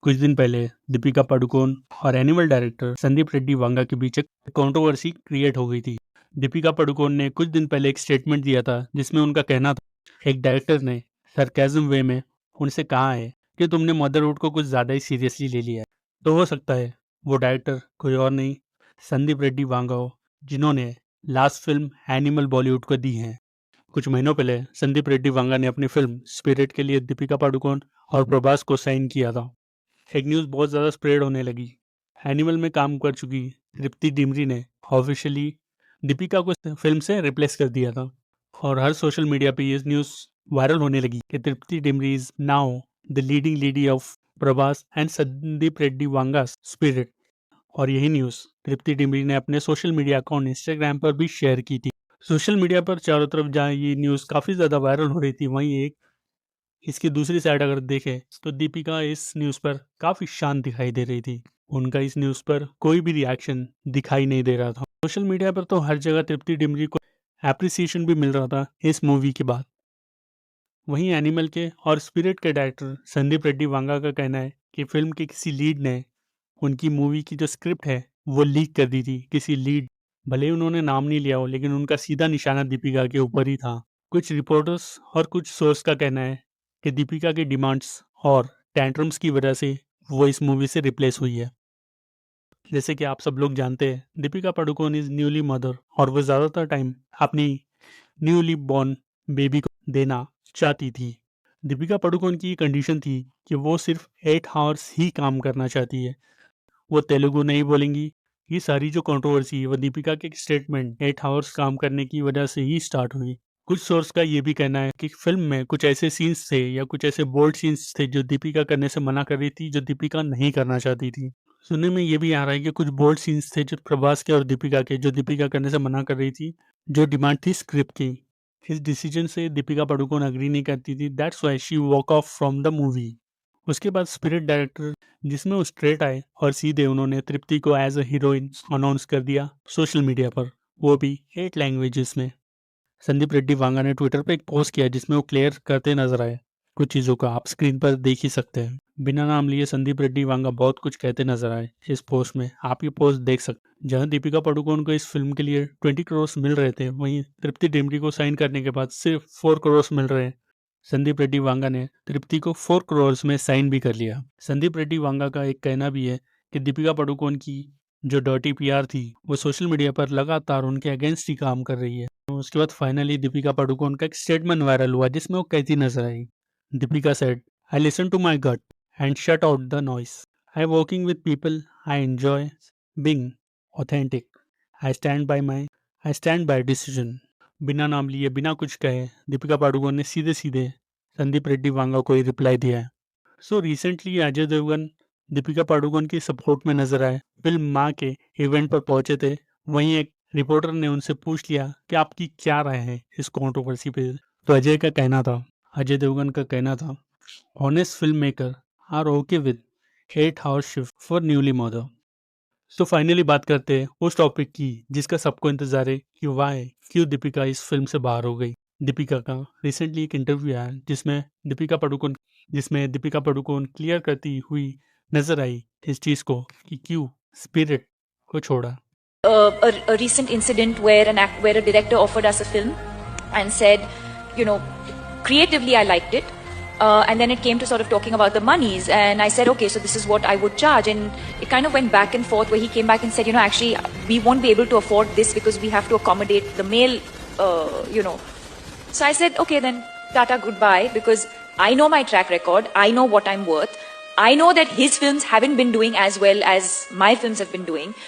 कुछ दिन पहले दीपिका पादुकोण और एनिमल डायरेक्टर संदीप रेड्डी वांगा के बीच एक कंट्रोवर्सी क्रिएट हो गई थी। दीपिका पादुकोण ने कुछ दिन पहले एक स्टेटमेंट दिया था जिसमें उनका कहना था एक डायरेक्टर ने सरकाज़म वे में उनसे कहा है कि तुमने मदरहुड को कुछ ज़्यादा ही सीरियसली ले लिया है। तो हो सकता है वो डायरेक्टर कोई और नहीं संदीप रेड्डी वांगा हो, जिन्होंने लास्ट फिल्म एनिमल बॉलीवुड को दी है। कुछ महीनों पहले संदीप रेड्डी वांगा ने अपनी फिल्म स्पिरिट के लिए दीपिका पादुकोण और प्रभास को साइन किया था। एक न्यूज़ बहुत ज़्यादा स्प्रेड होने लगी। एनिमल में काम कर चुकी तृप्ति डिमरी ने ऑफिशियली दीपिका को फिल्म से रिप्लेस कर दिया था और हर सोशल मीडिया पे ये न्यूज़ वायरल होने लगी कि Tripti Dimri is now the leading lady of Prabhas and Sandeep Reddy Vanga Spirit. और यही न्यूज़ तृप्ति डिमरी ने अपने सोशल मीडिया अकाउंट इंस्टाग्राम पर भी शेयर की थी। सोशल मीडिया पर चारों तरफ जहाँ ये न्यूज़ काफ़ी ज़्यादा वायरल हो रही थी, वहीं एक इसकी दूसरी साइड अगर देखें तो दीपिका इस न्यूज़ पर काफ़ी शांत दिखाई दे रही थी। उनका इस न्यूज़ पर कोई भी रिएक्शन दिखाई नहीं दे रहा था। सोशल मीडिया पर तो हर जगह तृप्ति डिमरी को एप्रिसिएशन भी मिल रहा था इस मूवी के बाद। वहीं एनिमल के और स्पिरिट के डायरेक्टर संदीप रेड्डी वांगा का कहना है कि फिल्म के किसी लीड ने उनकी मूवी की जो स्क्रिप्ट है वो लीक कर दी थी। किसी लीड, भले ही उन्होंने नाम नहीं लिया हो, लेकिन उनका सीधा निशाना दीपिका के ऊपर ही था। कुछ रिपोर्टर्स और कुछ सोर्स का कहना है कि दीपिका की डिमांड्स और टेंट्रम्स की वजह से वो इस मूवी से रिप्लेस हुई है। जैसे कि आप सब लोग जानते हैं, Deepika Padukone is newly mother और वो ज़्यादातर टाइम अपनी न्यूली बॉर्न बेबी को देना चाहती थी। दीपिका पादुकोण की कंडीशन थी कि वो सिर्फ 8 आवर्स ही काम करना चाहती है। वो तेलुगु नहीं बोलेंगी। ये सारी जो कंट्रोवर्सी है वो दीपिका के स्टेटमेंट 8 आवर्स काम करने की वजह से ही स्टार्ट हुई। कुछ सोर्स का ये भी कहना है कि फिल्म में कुछ ऐसे सीन्स थे या कुछ ऐसे बोल्ड सीन्स थे जो दीपिका करने से मना कर रही थी, जो दीपिका नहीं करना चाहती थी। सुनने में ये भी आ रहा है कि कुछ बोल्ड सीन्स थे जो प्रभास के और दीपिका के, जो दीपिका करने से मना कर रही थी, जो डिमांड थी स्क्रिप्ट की। इस डिसीजन से दीपिका पादुकोण अग्री नहीं करती थी। That's why she walk of from the movie. उसके बाद स्पिरिट डायरेक्टर, जिसमें वो स्ट्रेट आए और सीधे उन्होंने तृप्ति को एज अ हीरोइन अनाउंस कर दिया सोशल मीडिया पर, वो भी 8 लैंग्वेजेस में। संदीप रेड्डी वांगा ने ट्विटर पे एक पोस्ट किया जिसमें वो क्लियर करते नजर आए। कुछ चीज़ों का आप स्क्रीन पर देख ही सकते हैं। बिना नाम लिए संदीप रेड्डी वांगा बहुत कुछ कहते नजर आए इस पोस्ट में। आप ये पोस्ट देख सकते हैं। जहां दीपिका पादुकोण को इस फिल्म के लिए 20 करोड़ मिल रहे थे, वहीं तृप्ति डिमरी को साइन करने के बाद सिर्फ 4 करोड़ मिल रहे हैं। संदीप रेड्डी वांगा ने तृप्ति को 4 करोड़ में साइन भी कर लिया। संदीप रेड्डी वांगा का एक कहना भी है कि दीपिका पादुकोण की जो डर्टी पीआर थी वो सोशल मीडिया पर लगातार उनके अगेंस्ट ही काम कर रही है। उसके बाद फाइनली दीपिका पादुकोण का एक स्टेटमेंट वायरल हुआ जिसमें वो कहती नजर आई। Deepika said, I listen to my gut and shut out the noise. I working with people I enjoy being authentic. I stand by decision. बिना नाम लिए, बिना कुछ कहे दीपिका पादुकोण ने सीधे सीधे संदीप रेड्डी वांगा को ही रिप्लाई दिया है। सो रिसेंटली अजय देवगन दीपिका पादुकोण की सपोर्ट में नजर आए। फिल्म माँ के इवेंट पर पहुंचे थे। वहीं एक रिपोर्टर ने उनसे पूछ लिया कि आपकी क्या राय है इस कंट्रोवर्सी पे। तो अजय देवगन का कहना था, honest film maker are okay with 8 hour shift for newly mother. तो फाइनली बात करते हैं उस टॉपिक की जिसका सबको इंतजार है कि क्यों दीपिका इस फिल्म से बाहर हो गई। दीपिका का रिसेंटली एक इंटरव्यू आया जिसमें दीपिका पादुकोण क्लियर करती हुई नजर आई इस चीज को कि क्यों स्पिरिट को छोड़ा। A recent incident where a director offered us a film and said, creatively I liked it, and then it came to sort of talking about the monies, and I said, okay, so this is what I would charge, and it kind of went back and forth where he came back and said, actually we won't be able to afford this because we have to accommodate the male, So I said, okay, then tata goodbye, because I know my track record, I know what I'm worth, I know that his films haven't been doing as well as my films have been doing.